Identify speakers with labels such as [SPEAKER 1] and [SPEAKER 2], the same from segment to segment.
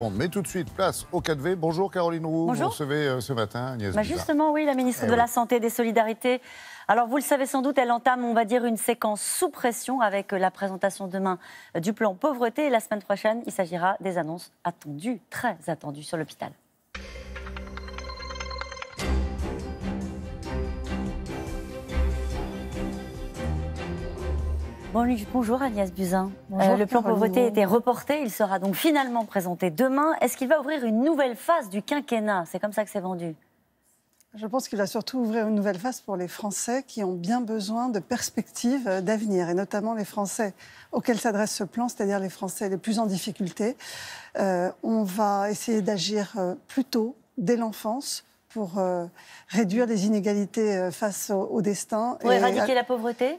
[SPEAKER 1] On met tout de suite place au 4V. Bonjour Caroline Roux,
[SPEAKER 2] Bonjour.
[SPEAKER 1] vous recevez ce matin Agnès Buzyn.
[SPEAKER 2] Justement, oui, la ministre de la Santé et des Solidarités. Alors, vous le savez sans doute, elle entame, on va dire, une séquence sous pression avec la présentation demain du plan pauvreté. Et la semaine prochaine, il s'agira des annonces attendues, très attendues sur l'hôpital. Bonjour Agnès Buzyn. Le plan pauvreté était reporté, il sera donc finalement présenté demain. Est-ce qu'il va ouvrir une nouvelle phase du quinquennat? C'est comme ça que c'est vendu.
[SPEAKER 3] Je pense qu'il va surtout ouvrir une nouvelle phase pour les Français qui ont bien besoin de perspectives d'avenir, et notamment les Français auxquels s'adresse ce plan, c'est-à-dire les Français les plus en difficulté. On va essayer d'agir plus tôt, dès l'enfance, pour réduire les inégalités face au destin.
[SPEAKER 2] Pour éradiquer la pauvreté?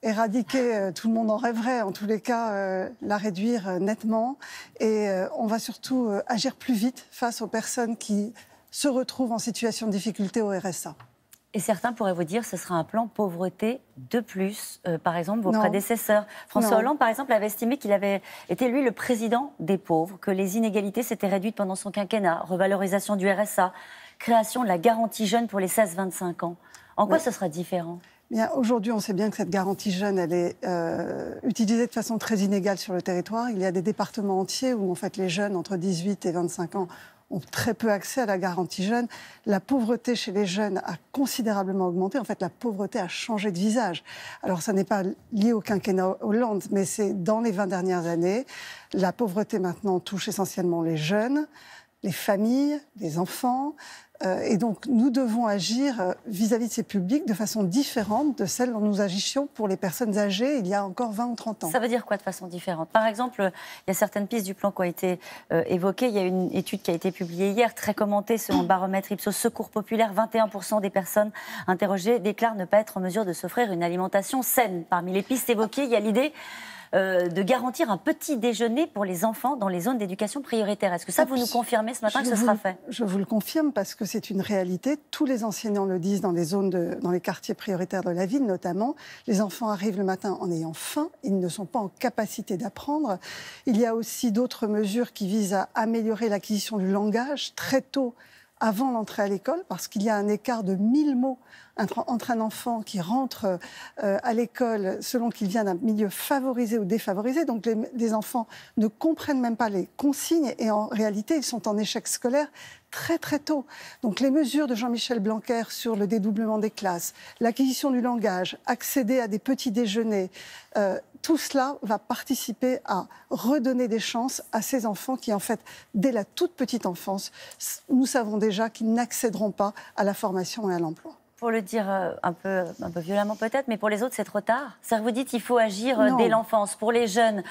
[SPEAKER 3] Éradiquer, tout le monde en rêverait, en tous les cas, la réduire nettement. Et on va surtout agir plus vite face aux personnes qui se retrouvent en situation de difficulté au RSA.
[SPEAKER 2] Et certains pourraient vous dire que ce sera un plan pauvreté de plus. Par exemple, vos prédécesseurs. François Hollande, par exemple, avait estimé qu'il avait été, lui, le président des pauvres, que les inégalités s'étaient réduites pendant son quinquennat. Revalorisation du RSA, création de la garantie jeune pour les 16-25 ans. En quoi ce sera différent ?
[SPEAKER 3] Bien, aujourd'hui, on sait bien que cette garantie jeune, elle est utilisée de façon très inégale sur le territoire. Il y a des départements entiers où, en fait, les jeunes entre 18 et 25 ans ont très peu accès à la garantie jeune. La pauvreté chez les jeunes a considérablement augmenté. En fait, la pauvreté a changé de visage. Alors, ça n'est pas lié au quinquennat Hollande, mais c'est dans les 20 dernières années. La pauvreté, maintenant, touche essentiellement les jeunes, les familles, les enfants. Et donc, nous devons agir vis-à-vis de ces publics de façone différente de celle dont nous agissions pour les personnes âgées il y a encore 20 ou 30 ans.
[SPEAKER 2] Ça veut dire quoi de façon différente? Par exemple, il y a certaines pistes du plan qui ont été évoquées. Il y a une étude qui a été publiée hier, très commentée selon le baromètre Ipsos Secours Populaire. 21% des personnes interrogées déclarent ne pas être en mesure de s'offrir une alimentation saine. Parmi les pistes évoquées, il y a l'idée de garantir un petit déjeuner pour les enfants dans les zones d'éducation prioritaire. Est-ce que ça, vous nous confirmez ce matin que ce sera fait?
[SPEAKER 3] Je vous le confirme parce que c'est une réalité. Tous les enseignants le disent dans les quartiers prioritaires de la ville notamment. Les enfants arrivent le matin en ayant faim. Ils ne sont pas en capacité d'apprendre. Il y a aussi d'autres mesures qui visent à améliorer l'acquisition du langage très tôt, avant l'entrée à l'école, parce qu'il y a un écart de 1000 mots entre un enfant qui rentre à l'école selon qu'il vient d'un milieu favorisé ou défavorisé. Donc les enfants ne comprennent même pas les consignes et en réalité, ils sont en échec scolaire très très tôt. Donc les mesures de Jean-Michel Blanquer sur le dédoublement des classes, l'acquisition du langage, accéder à des petits déjeuners, tout cela va participer à redonner des chances à ces enfants qui, en fait, dès la toute petite enfance, nous savons déjà qu'ils n'accéderont pas à la formation et à l'emploi.
[SPEAKER 2] Pour le dire un peu violemment peut-être, mais pour les autres, c'est trop tard. C'est-à-dire que vous dites qu'il faut agir dès l'enfance. Pour les jeunes,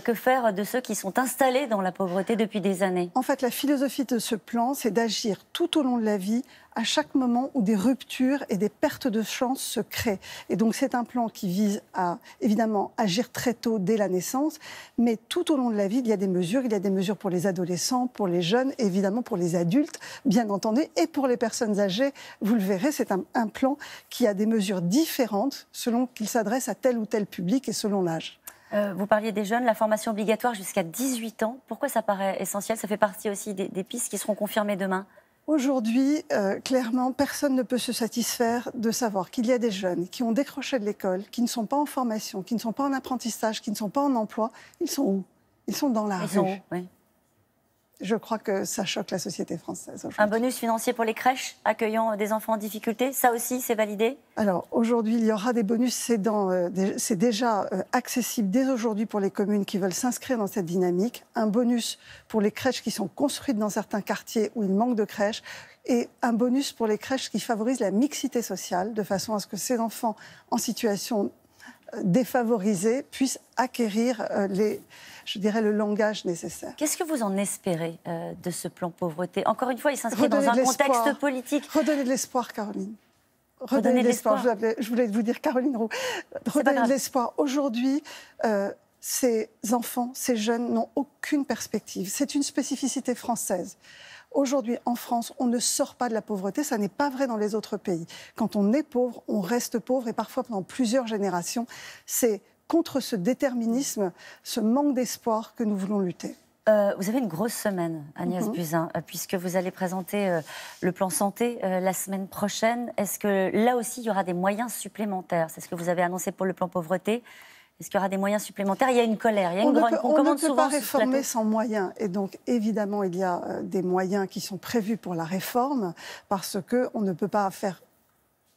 [SPEAKER 2] que faire de ceux qui sont installés dans la pauvreté depuis des années? En
[SPEAKER 3] fait, la philosophie de ce plan, c'est d'agir tout au long de la vie, à chaque moment où des ruptures et des pertes de chance se créent. Et donc, c'est un plan qui vise à, évidemment, agir très tôt, dès la naissance, mais tout au long de la vie, il y a des mesures. Il y a des mesures pour les adolescents, pour les jeunes, évidemment pour les adultes, bien entendu, et pour les personnes âgées. Vous le verrez, c'est un plan qui a des mesures différentes selon qu'il s'adresse à tel ou tel public et selon l'âge.
[SPEAKER 2] Vous parliez des jeunes, la formation obligatoire jusqu'à 18 ans. Pourquoi ça paraît essentiel? Ça fait partie aussi des pistes qui seront confirmées demain.
[SPEAKER 3] Aujourd'hui, clairement, personne ne peut se satisfaire de savoir qu'il y a des jeunes qui ont décroché de l'école, qui ne sont pas en formation, qui ne sont pas en apprentissage, qui ne sont pas en emploi. Ils sont où? Ils sont dans la rue.
[SPEAKER 2] Ils sont où? Oui.
[SPEAKER 3] Je crois que ça choque la société française.
[SPEAKER 2] Un bonus financier pour les crèches accueillant des enfants en difficulté, ça aussi, c'est validé?
[SPEAKER 3] Alors, aujourd'hui, il y aura des bonus. C'est déjà accessible dès aujourd'hui pour les communes qui veulent s'inscrire dans cette dynamique. Un bonus pour les crèches qui sont construites dans certains quartiers où il manque de crèches. Et un bonus pour les crèches qui favorisent la mixité sociale, de façon à ce que ces enfants en situation défavorisés puissent acquérir le langage nécessaire.
[SPEAKER 2] Qu'est-ce que vous en espérez de ce plan pauvreté? Encore une fois, il s'inscrit dans un contexte politique.
[SPEAKER 3] Redonner de l'espoir, Caroline. Redonner de l'espoir. Je voulais vous dire Caroline Roux. Redonner de l'espoir. Aujourd'hui, ces enfants, ces jeunes n'ont aucune perspective. C'est une spécificité française. Aujourd'hui, en France, on ne sort pas de la pauvreté. Ça n'est pas vrai dans les autres pays. Quand on est pauvre, on reste pauvre et parfois pendant plusieurs générations. C'est contre ce déterminisme, ce manque d'espoir que nous voulons lutter.
[SPEAKER 2] Vous avez une grosse semaine, Agnès Buzyn, puisque vous allez présenter le plan santé la semaine prochaine. Est-ce que là aussi, il y aura des moyens supplémentaires? C'est ce que vous avez annoncé pour le plan pauvreté. Est-ce qu'il y aura des moyens supplémentaires? Il y a une colère, il y a une grogne.
[SPEAKER 3] On ne peut pas réformer sans moyens. Et donc, évidemment, il y a des moyens qui sont prévus pour la réforme, parce qu'on ne peut pas faire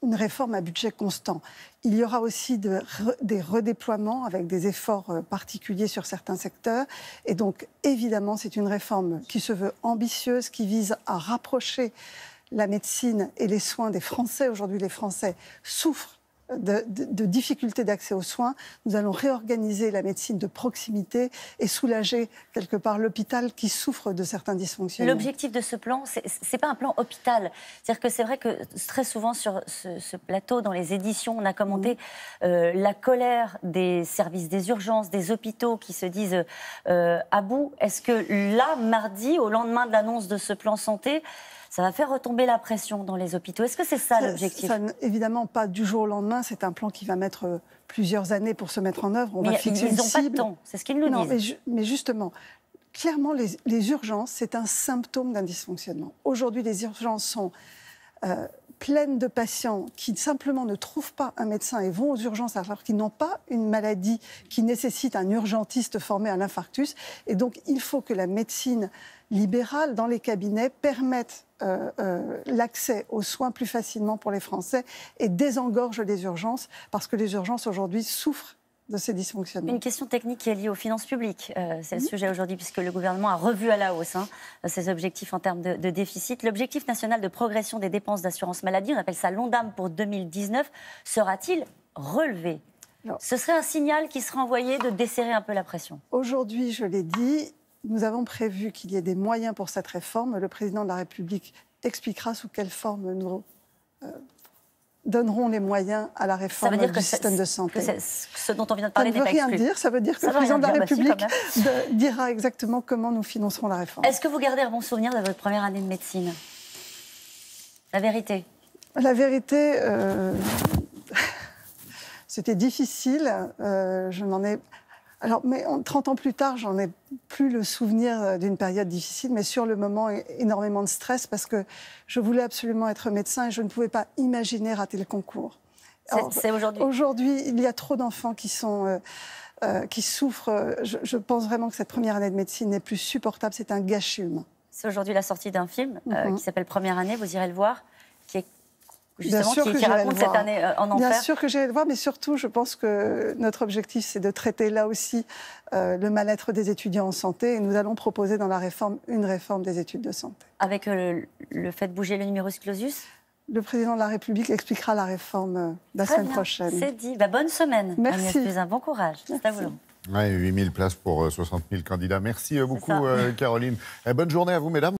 [SPEAKER 3] une réforme à budget constant. Il y aura aussi des redéploiements avec des efforts particuliers sur certains secteurs. Et donc, évidemment, c'est une réforme qui se veut ambitieuse, qui vise à rapprocher la médecine et les soins des Français. Aujourd'hui, les Français souffrent de difficultés d'accès aux soins. Nous allons réorganiser la médecine de proximité et soulager quelque part l'hôpital qui souffre de certains dysfonctionnements.
[SPEAKER 2] L'objectif de ce plan, c'est pas un plan hôpital. C'est-à-dire que c'est vrai que très souvent sur ce plateau, dans les éditions, on a commenté la colère des services des urgences, des hôpitaux qui se disent à bout. Est-ce que là, mardi, au lendemain de l'annonce de ce plan santé, ça va faire retomber la pression dans les hôpitaux? Est-ce que c'est ça l'objectif?
[SPEAKER 3] Évidemment, pas du jour au lendemain. C'est un plan qui va mettre plusieurs années pour se mettre en œuvre. On va fixer une cible.
[SPEAKER 2] Ils n'ont pas de temps, c'est ce qu'ils nous disent.
[SPEAKER 3] Mais justement, clairement, les urgences, c'est un symptôme d'un dysfonctionnement. Aujourd'hui, les urgences sont pleines de patients qui simplement ne trouvent pas un médecin et vont aux urgences alors qu'ils n'ont pas une maladie qui nécessite un urgentiste formé à l'infarctus. Et donc, il faut que la médecine libérale dans les cabinets permette l'accès aux soins plus facilement pour les Français et désengorge les urgences, parce que les urgences aujourd'hui souffrent de ces dysfonctionnements.
[SPEAKER 2] Une question technique qui est liée aux finances publiques, c'est le sujet aujourd'hui, puisque le gouvernement a revu à la hausse ses objectifs en termes de déficit. L'objectif national de progression des dépenses d'assurance maladie, on appelle ça l'ONDAM pour 2019, sera-t-il relevé? Ce serait un signal qui serait envoyé de desserrer un peu la pression.
[SPEAKER 3] Aujourd'hui, je l'ai dit, nous avons prévu qu'il y ait des moyens pour cette réforme. Le président de la République expliquera sous quelle forme nous donnerons les moyens à la réforme du système de santé.
[SPEAKER 2] Ce dont on vient de parler n'est pas exclu.
[SPEAKER 3] Ça ne veut rien dire. Ça veut dire que le président de la République dira exactement comment nous financerons la réforme.
[SPEAKER 2] Est-ce que vous gardez un bon souvenir de votre première année de médecine? La vérité.
[SPEAKER 3] La vérité, c'était difficile. Je n'en ai... Alors, mais 30 ans plus tard, j'en ai plus le souvenir d'une période difficile, mais sur le moment, énormément de stress, parce que je voulais absolument être médecin et je ne pouvais pas imaginer rater le concours.
[SPEAKER 2] C'est aujourd'hui.
[SPEAKER 3] Aujourd'hui, il y a trop d'enfants qui souffrent. Je pense vraiment que cette première année de médecine n'est plus supportable. C'est un gâchis humain.
[SPEAKER 2] C'est aujourd'hui la sortie d'un film qui s'appelle Première année, vous irez le voir, qui est justement, qui raconte cette année en enfer.
[SPEAKER 3] Bien sûr que j'irai le voir, mais surtout, je pense que notre objectif, c'est de traiter là aussi le mal-être des étudiants en santé. Et nous allons proposer dans la réforme une réforme des études de santé.
[SPEAKER 2] Avec le fait de bouger le numerus clausus?
[SPEAKER 3] Le président de la République expliquera la réforme la semaine prochaine.
[SPEAKER 2] C'est dit. Bonne semaine.
[SPEAKER 3] Merci.
[SPEAKER 2] Agnès Buzyn, bon courage. C'est à vous.
[SPEAKER 1] Ouais, 8 000 places pour 60 000 candidats. Merci beaucoup, Caroline. Et bonne journée à vous, mesdames.